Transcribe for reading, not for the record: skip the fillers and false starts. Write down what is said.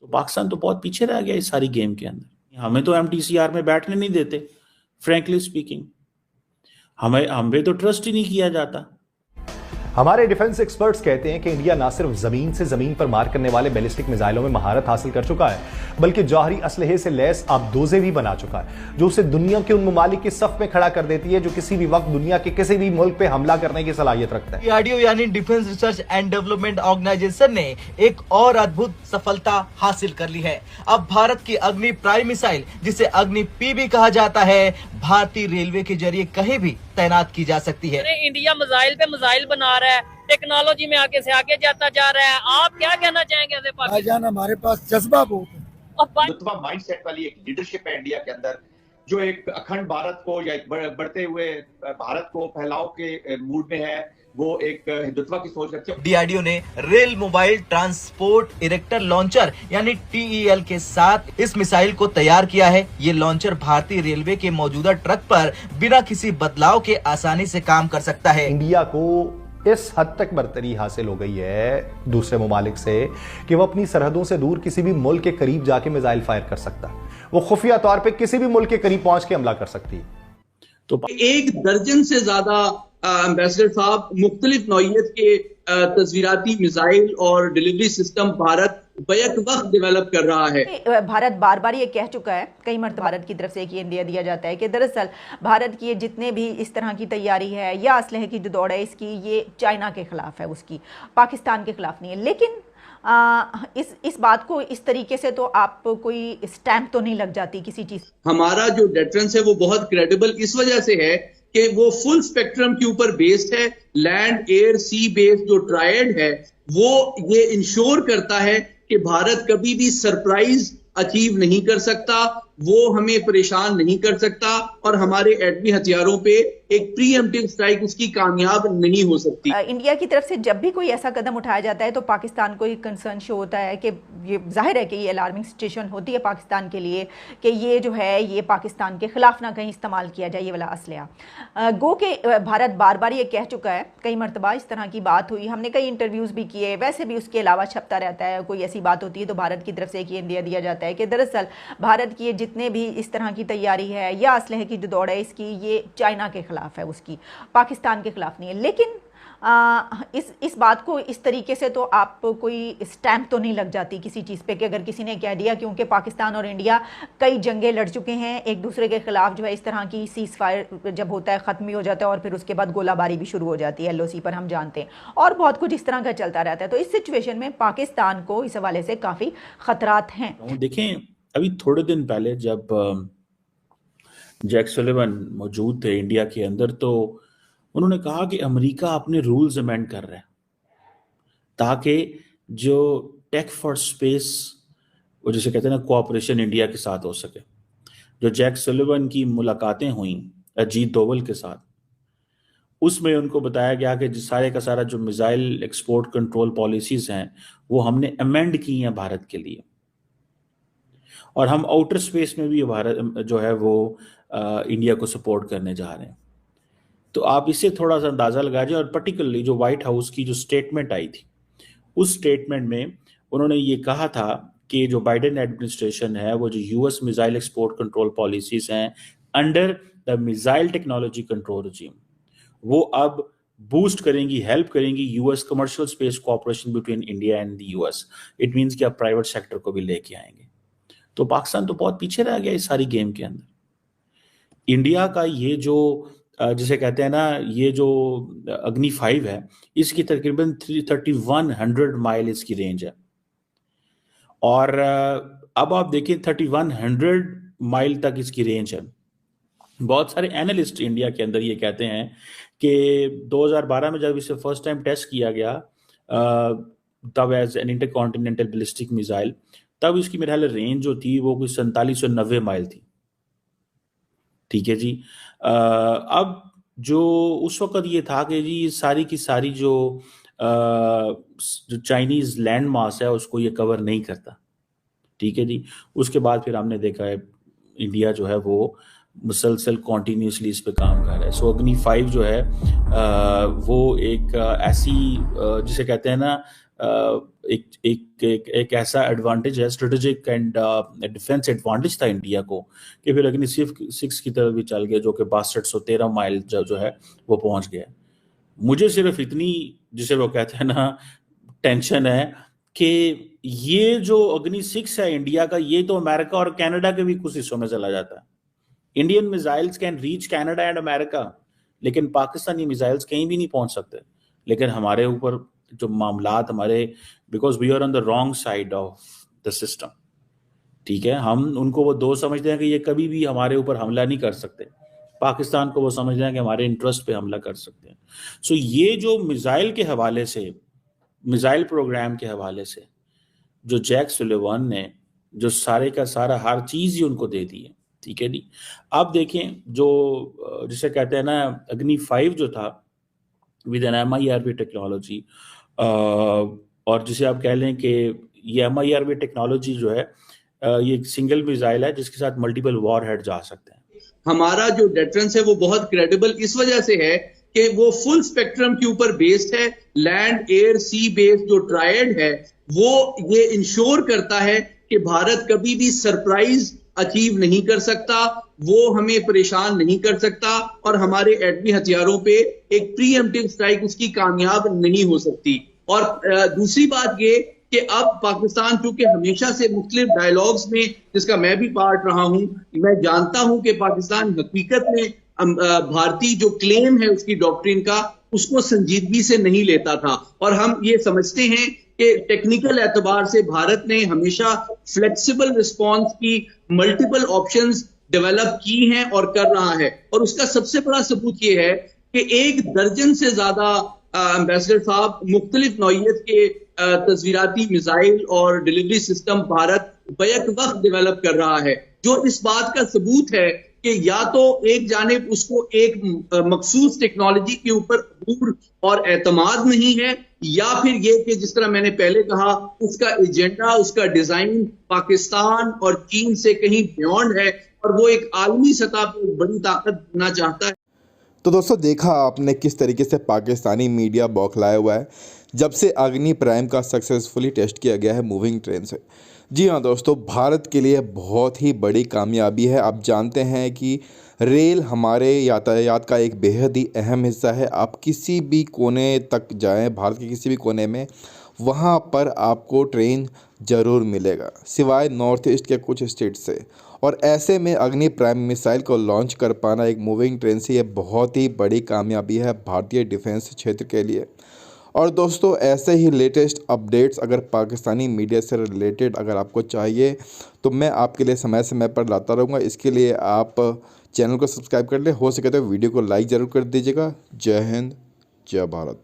तो पाकिस्तान तो बहुत पीछे रह गया इस सारी गेम के अंदर। हमें तो एमटीसीआर में बैठने नहीं देते, फ्रैंकली स्पीकिंग। हमें तो ट्रस्ट ही नहीं किया जाता। हमारे डिफेंस एक्सपर्ट्स कहते हैं कि इंडिया ना सिर्फ जमीन से जमीन पर मार करने वाले बैलिस्टिक मिसाइलों में महारत हासिल कर चुका है, बल्कि जौहरी असलहे से लैस आबदोजें भी बना चुका है, जो उसे दुनिया के उन ममालिक के सफ में खड़ा कर देती है जो किसी भी वक्त दुनिया के किसी भी मुल्क पे हमला करने की सलाहियत रखता है। डीआरडीओ यानी defence research and development organisation ने एक और अद्भुत सफलता हासिल कर ली है। अब भारत की अग्नि प्राइम मिसाइल, जिसे अग्नि पी भी कहा जाता है, भारतीय रेलवे के जरिए कहीं भी तैनात की जा सकती है। इंडिया मिसाइल पे मिसाइल बना रहा है, टेक्नोलॉजी में आगे से आगे जाता जा रहा है। आप क्या कहना चाहेंगे? भाईजान, हमारे पास जज्बा बहुत है, रुतबा माइंडसेट वाली एक लीडरशिप है इंडिया के अंदर, जो एक अखंड भारत को या एक बढ़ते हुए भारत को फैलाव के मूड में है। वो एक हिंदुत्व की सोच रखते हैं। डीआरडीओ ने rail mobile transport erector launcher यानी टीईएल के साथ इस मिसाइल को तैयार किया है। ये लॉन्चर भारतीय रेलवे के मौजूदा ट्रक पर बिना किसी बदलाव के आसानी से काम कर सकता है। इंडिया को इस हद तक बरतरी हासिल हो गई है दूसरे ममालिक से कि वो अपनी सरहदों से दूर किसी भी मुल्क के करीब जाके मिसाइल फायर कर सकता है। वो खुफिया तौर पे किसी भी मुल्क के करीब पहुंच के हमला कर सकती है। तो 1 दर्जन से ज्यादा एम्बेसडर साहब मुख्तलिफ नौइयत के तस्वीराती मिसाइल और डिलीवरी सिस्टम भारत बैक वक्त डेवलप कर रहा है। भारत बार बार ये कह चुका है, कई मरतबा भारत की तरफ से एक ये इंडिया दिया जाता है कि दरअसल भारत की जितने भी इस तरह की तैयारी है या असलहे की जो दौड़ है इसकी, ये चाइना के खिलाफ है, उसकी पाकिस्तान के खिलाफ नहीं है। लेकिन इस बात को इस तरीके से तो आप कोई स्टैंप तो नहीं लग जाती किसी चीज। हमारा जो डेटरेंस है वो बहुत क्रेडिबल इस वजह से है कि वो फुल स्पेक्ट्रम के ऊपर बेस्ड है। लैंड एयर सी बेस्ड जो ट्रायड है वो ये इंश्योर करता है कि भारत कभी भी सरप्राइज अचीव नहीं कर सकता, वो हमें परेशान नहीं कर सकता और हमारे एटमी हथियारों पे एक प्रीएम्प्टिव स्ट्राइक उसकी कामयाब नहीं हो सकती। इंडिया की तरफ से जब भी कोई ऐसा कदम उठाया जाता है तो पाकिस्तान को एक कंसर्न शो होता है कि ये जाहिर है कि ये अलार्मिंग सिचुएशन होती है पाकिस्तान के लिए कि ये जो है ये पाकिस्तान के खिलाफ ना कहीं इस्तेमाल किया जाए ये वाला असलहा। गो के भारत बार बार ये कह चुका है, कई मरतबा इस तरह की बात हुई, हमने कई इंटरव्यूज़ भी किए, वैसे भी उसके अलावा छपता रहता है। कोई ऐसी बात होती है तो भारत की तरफ से एक ये इंडिया दिया जाता है कि दरअसल भारत की जितने भी इस तरह की तैयारी है या असलहे की जो दौड़ है इसकी, ये चाइना के खिलाफ है, उसकी पाकिस्तान के खिलाफ नहीं है। लेकिन इस बात को इस तरीके से तो आप कोई स्टैंप तो नहीं लग जाती किसी चीज़ पे कि अगर किसी ने कह दिया, क्योंकि पाकिस्तान और इंडिया कई जंगें लड़ चुके हैं एक दूसरे के खिलाफ। जो है इस तरह की सीज फायर जब होता है ख़त्म ही हो जाता है और फिर उसके बाद गोलाबारी भी शुरू हो जाती है एलओसी पर, हम जानते हैं, और बहुत कुछ इस तरह का चलता रहता है। तो इस सिचुएशन में पाकिस्तान को इस हवाले से काफ़ी ख़तरात हैं। देखें, अभी थोड़े दिन पहले जब जैक सुलिवन मौजूद थे इंडिया के अंदर, तो उन्होंने कहा कि अमेरिका अपने रूल्स अमेंड कर रहा है ताकि जो टेक फॉर स्पेस, वो जिसे कहते हैं ना, कोऑपरेशन इंडिया के साथ हो सके। जो जैक सुलिवन की मुलाकातें हुई अजीत डोवल के साथ, उसमें उनको बताया गया कि सारे का सारा जो मिसाइल एक्सपोर्ट कंट्रोल पॉलिसीज हैं वो हमने अमेंड की हैं भारत के लिए, और हम आउटर स्पेस में भी भारत जो है वो इंडिया को सपोर्ट करने जा रहे हैं। तो आप इससे थोड़ा सा अंदाज़ा लगाइए। और पर्टिकुलरली जो व्हाइट हाउस की जो स्टेटमेंट आई थी, उस स्टेटमेंट में उन्होंने ये कहा था कि जो बाइडेन एडमिनिस्ट्रेशन है वो जो US missile export control policies हैं under the missile technology control regime, वो अब बूस्ट करेंगी, हेल्प करेंगी US commercial space cooperation between India and the US. It means कि आप प्राइवेट सेक्टर को भी लेके आएंगे। तो पाकिस्तान तो बहुत पीछे रह गया इस सारी गेम के अंदर। इंडिया का ये जो जिसे कहते हैं ना, ये जो अग्नि 5 है, इसकी तकरीबन 3100 माइल इसकी रेंज है। और अब आप देखिए 3100 माइल तक इसकी रेंज है। बहुत सारे एनालिस्ट इंडिया के अंदर ये कहते हैं कि 2012 में जब इसे फर्स्ट टाइम टेस्ट किया गया तब as an intercontinental ballistic missile, तब इसकी मेरे ख्याल रेंज जो थी वो कुछ 4790 माइल थी। ठीक है जी। अब जो उस वक्त ये था कि जी सारी की सारी जो चाइनीज लैंड मास है उसको ये कवर नहीं करता। ठीक है जी। उसके बाद फिर हमने देखा है इंडिया जो है वो मुसलसल कॉन्टीन्यूसली इस पे काम कर रहा है। सो अग्नि 5 जो है वो एक ऐसी जिसे कहते हैं ना एक ऐसा एडवांटेज है, स्ट्रेटेजिक एंड डिफेंस एडवांटेज था इंडिया को कि फिर अग्नि 6 की तरफ भी चल गया, जो कि 6213 माइल जो है वो पहुंच गया। मुझे सिर्फ इतनी, जिसे वो कहते हैं ना, टेंशन है कि ये जो अग्नि 6 है इंडिया का, ये तो अमेरिका और कनाडा के भी कुछ हिस्सों में चला जाता है। Indian missiles can reach Canada and America, लेकिन पाकिस्तानी मिसाइल्स कहीं भी नहीं पहुंच सकते। लेकिन हमारे ऊपर जो मामलात हमारे, because we are on the wrong side of the system, ठीक है, हम उनको वो दो समझते हैं कि ये कभी भी हमारे ऊपर हमला नहीं कर सकते, पाकिस्तान को वो समझते हैं कि हमारे इंटरेस्ट पे हमला कर सकते हैं। सो ये जो मिसाइल के हवाले से, मिसाइल प्रोग्राम के हवाले से जो जैक सुलिवान ने जो सारे का सारा हर चीज ही उनको दे दी है, ठीक है जी। अब देखें जो जिसे कहते हैं ना अग्नि 5 जो था विद एन MIRV टेक्नोलॉजी, और जिसे आप कह लें कि ये MIRV टेक्नोलॉजी जो है ये एक सिंगल मिसाइल है जिसके साथ मल्टीपल वॉरहेड जा सकते हैं। हमारा जो डेटरेंस है वो बहुत क्रेडिबल इस वजह से है कि वो फुल स्पेक्ट्रम के ऊपर बेस्ड है। लैंड एयर सी बेस्ड जो ट्रायड है वो ये इंश्योर करता है कि भारत कभी भी सरप्राइज अचीव नहीं कर सकता, वो हमें परेशान नहीं कर सकता, और हमारे एटमी हथियारों पे एक प्रीएम्प्टिव स्ट्राइक उसकी कामयाब नहीं हो सकती। और दूसरी बात ये कि अब पाकिस्तान चूंकि हमेशा से मुख्तलिफ डायलॉग्स में, जिसका मैं भी पार्ट रहा हूं, मैं जानता हूं कि पाकिस्तान हकीकत में भारतीय जो क्लेम है उसकी डॉक्ट्रिन का, उसको संजीदगी से नहीं लेता था। और हम ये समझते हैं कि टेक्निकल एतबार से भारत ने हमेशा फ्लेक्सिबल रिस्पॉन्स की मल्टीपल ऑप्शंस डेवलप की हैं और कर रहा है। और उसका सबसे बड़ा सबूत ये है कि 1 दर्जन से ज्यादा एम्बेसडर साहब मुख्तलिफ नौइयत के तस्वीराती मिसाइल और डिलीवरी सिस्टम भारत बैक वक्त डेवलप कर रहा है, जो इस बात का सबूत है कि या तो एक जानिब उसको एक मखसूस टेक्नोलॉजी के ऊपर अबूर और एतमाद नहीं है, या फिर ये कि जिस तरह मैंने पहले कहा उसका एजेंडा, उसका डिजाइन पाकिस्तान और चीन से कहीं बियॉन्ड है और वो एक आलमी सतह पर बड़ी ताकत बनना चाहता है। तो दोस्तों देखा आपने किस तरीके से पाकिस्तानी मीडिया बौखलाया हुआ है जब से अग्नि प्राइम का सक्सेसफुली टेस्ट किया गया है मूविंग ट्रेन से। जी हाँ दोस्तों, भारत के लिए बहुत ही बड़ी कामयाबी है। आप जानते हैं कि रेल हमारे यातायात का एक बेहद ही अहम हिस्सा है। आप किसी भी कोने तक जाएं, भारत के किसी भी कोने में, वहाँ पर आपको ट्रेन ज़रूर मिलेगा, सिवाय नॉर्थ ईस्ट के कुछ स्टेट से। और ऐसे में अग्नि प्राइम मिसाइल को लॉन्च कर पाना एक मूविंग ट्रेन से, ये बहुत ही बड़ी कामयाबी है भारतीय डिफेंस क्षेत्र के लिए। और दोस्तों ऐसे ही लेटेस्ट अपडेट्स अगर पाकिस्तानी मीडिया से रिलेटेड अगर आपको चाहिए तो मैं आपके लिए समय समय पर लाता रहूँगा। इसके लिए आप चैनल को सब्सक्राइब कर लें, हो सके तो वीडियो को लाइक ज़रूर कर दीजिएगा। जय हिंद, जय भारत।